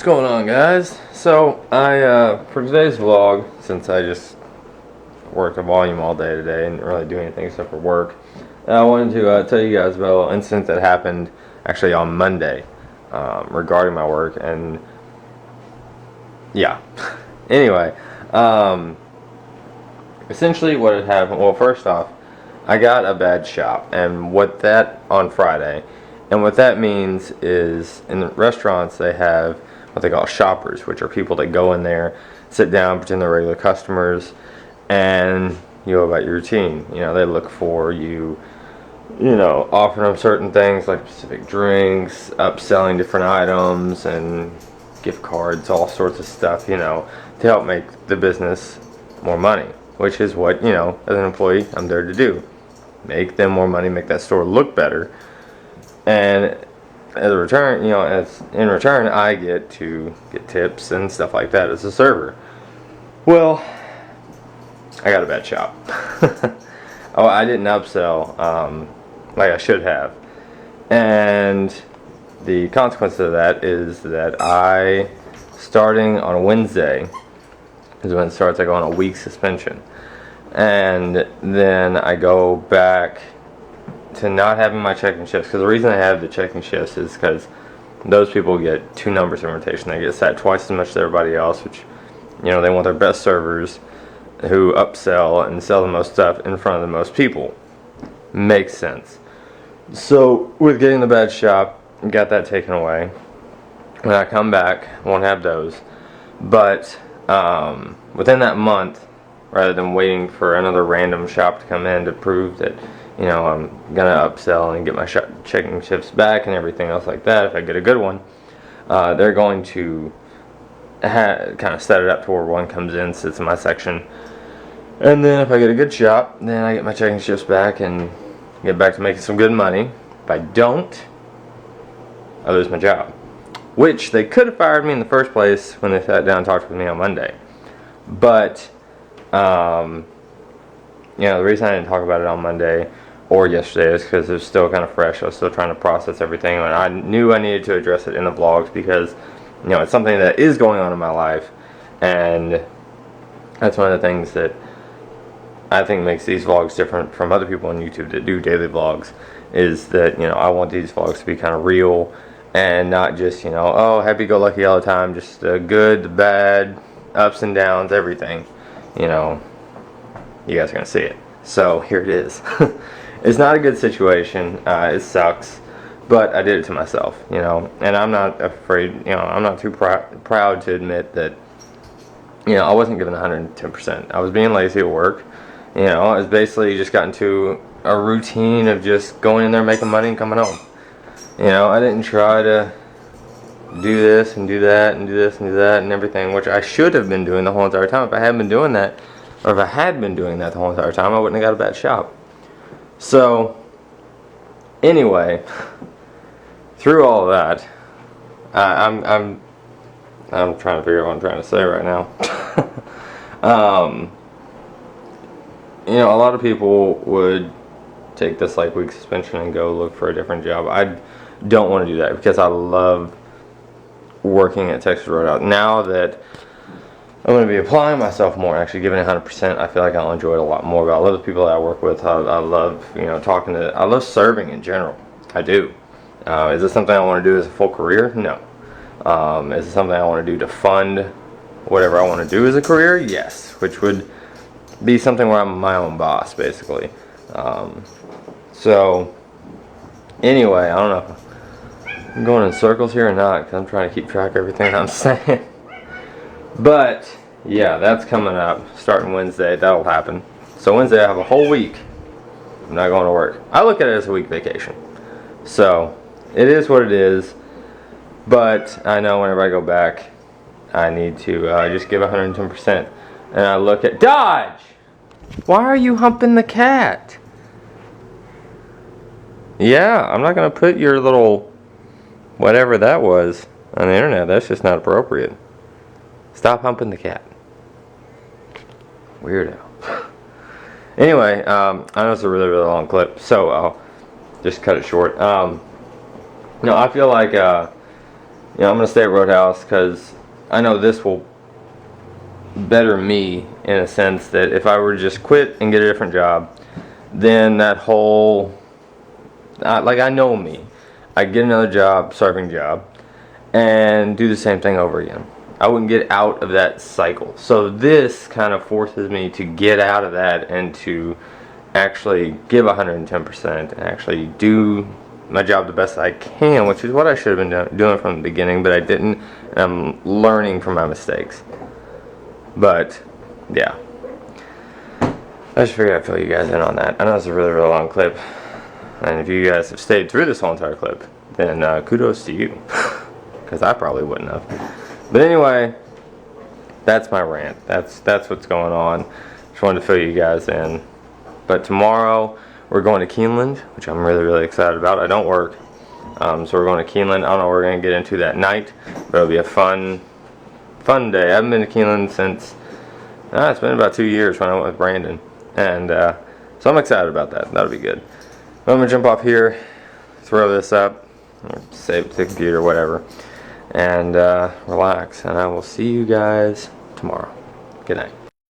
going on, guys? So for today's vlog, since I just worked a volume all day today and didn't really do anything except for work, I wanted to tell you guys about a little incident that happened actually on Monday regarding my work. And yeah, anyway, essentially what had happened, well, first off, I got a bad shop, and on Friday, and what that means is in the restaurants they have what they call shoppers, which are people that go in there, sit down, pretend they're regular customers, and you go about your routine. You know, they look for you, offering them certain things like specific drinks, upselling different items, and gift cards, all sorts of stuff, to help make the business more money, which is what, as an employee, I'm there to do. Make them more money, make that store look better. And as a return, in return, I get to get tips and stuff like that as a server. Well, I got a bad shop. Oh, I didn't upsell like I should have. And the consequence of that is that starting on a Wednesday, is when it starts, I go on a week suspension. And then I go back to not having my checking shifts, because the reason I have the checking shifts is because those people get 2 numbers in rotation. They get sat twice as much as everybody else, which, they want their best servers who upsell and sell the most stuff in front of the most people. Makes sense. So with getting the bad shop, got that taken away. When I come back, I won't have those. But within that month, rather than waiting for another random shop to come in to prove that I'm gonna upsell and get my checking shifts back and everything else like that, if I get a good one, they're going to kind of set it up to where one comes in, sits in my section, and then if I get a good shop, then I get my checking shifts back and get back to making some good money. If I don't, I lose my job, which they could have fired me in the first place when they sat down and talked with me on Monday. But the reason I didn't talk about it on Monday or yesterday is because it was still kind of fresh. I was still trying to process everything, and I knew I needed to address it in the vlogs because, it's something that is going on in my life, and that's one of the things that I think makes these vlogs different from other people on YouTube that do daily vlogs, is that, I want these vlogs to be kind of real and not just, oh, happy-go-lucky all the time, just the good, the bad, ups and downs, everything. You guys are going to see it. So here it is. It's not a good situation. It sucks. But I did it to myself, And I'm not afraid, I'm not too proud to admit that, I wasn't giving 110%. I was being lazy at work. I was basically just got into a routine of just going in there, making money, and coming home. I didn't try to do this and do that and do this and do that and everything, which I should have been doing the whole entire time. If I hadn't been doing that, or if I had been doing that the whole entire time, I wouldn't have got a bad shop. So, anyway, through all of that, I'm trying to figure out what I'm trying to say right now. A lot of people would take this like week suspension and go look for a different job. I don't want to do that because I love working at Texas Roadhouse. Now that I'm going to be applying myself more, actually giving it 100%, I feel like I'll enjoy it a lot more. But I love the people that I work with. I love, I love serving in general. I do. Is this something I want to do as a full career? No. Is it something I want to do to fund whatever I want to do as a career? Yes. Which would be something where I'm my own boss, basically. So, anyway, I don't know if I'm going in circles here or not, because I'm trying to keep track of everything I'm saying. But, yeah, that's coming up, starting Wednesday. That'll happen. So Wednesday I have a whole week. I'm not going to work. I look at it as a week vacation. So, it is what it is. But I know whenever I go back, I need to just give 110%. And I look at... Dodge! Why are you humping the cat? Yeah, I'm not going to put your little... whatever that was on the internet. That's just not appropriate. Stop humping the cat. Weirdo. Anyway, I know it's a really, really long clip, so I'll just cut it short. I feel like you know, I'm gonna stay at Roadhouse because I know this will better me in a sense that if I were to just quit and get a different job, then that whole like I know me, I get another job, serving job, and do the same thing over again. I wouldn't get out of that cycle. So this kind of forces me to get out of that and to actually give 110% and actually do my job the best I can, which is what I should have been doing from the beginning, but I didn't, and I'm learning from my mistakes. But yeah, I just figured I'd fill you guys in on that. I know it's a really, really long clip, and if you guys have stayed through this whole entire clip, then kudos to you, because I probably wouldn't have. But anyway, that's my rant. That's what's going on. Just wanted to fill you guys in. But tomorrow we're going to Keeneland, which I'm really, really excited about. I don't work, so we're going to Keeneland. I don't know what we're going to get into that night, but it'll be a fun day. I haven't been to Keeneland since it's been about 2 years when I went with Brandon, and so I'm excited about that. That'll be good. I'm gonna jump off here, throw this up, or save it to the computer, whatever, and relax. And I will see you guys tomorrow. Good night.